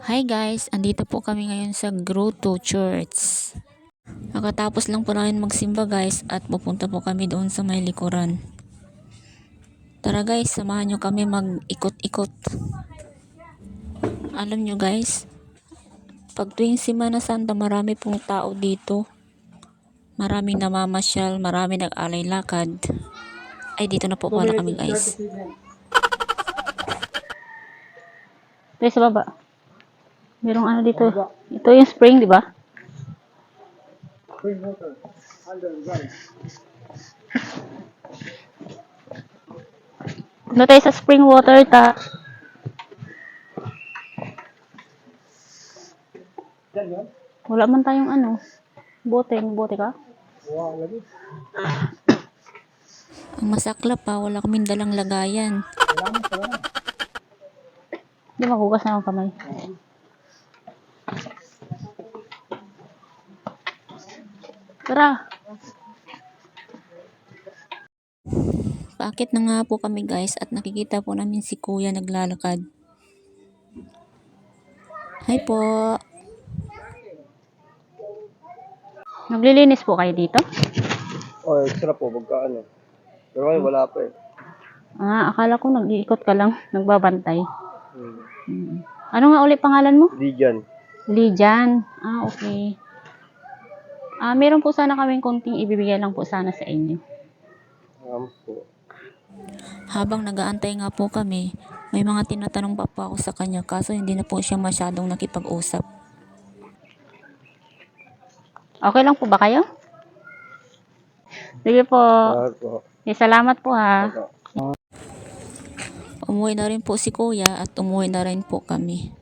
Hi guys, andito po kami ngayon sa Grotto Church. Nakatapos lang po namin magsimba guys at pupunta po kami doon sa may likuran. Tara guys, samahan nyo kami mag-ikot-ikot. Alam nyo guys, pag tuwing Semana Santa marami pong tao dito. Maraming namamasyal, maraming nag-alay lakad. Ay, dito na po pala kami guys. Ito sa baba. Merong ano dito. Ito yung spring, di ba? Spring water, underground. Ano tayo sa spring water Yan yan. Wala man tayong ano. Bote ka? Wow, lagi. Ang masakla pa, wala kaming dalang lagayan. Salamat, salamat. Hindi magugas na ang kamay. Tara! Paakit na nga po kami guys at nakikita po namin si kuya naglalakad. Hi po! Naglilinis po kayo dito? Oh, extra po, pagka ano. Pero ngayon, wala pa eh. Akala ko nag-iikot ka lang, nagbabantay. Hmm. Ano nga ulit pangalan mo? Lijan. Lijan. Okay. Meron po sana kaming konting ibibigay lang po sana sa inyo. Po. Habang nag-aantay nga po kami, may mga tinatanong pa po ako sa kanya kaso hindi na po siya masyadong nakipag-usap. Okay lang po ba kayo? Sige po. Po. Salamat po ha. Opo. Umuwi na rin po si kuya at umuwi na rin po kami.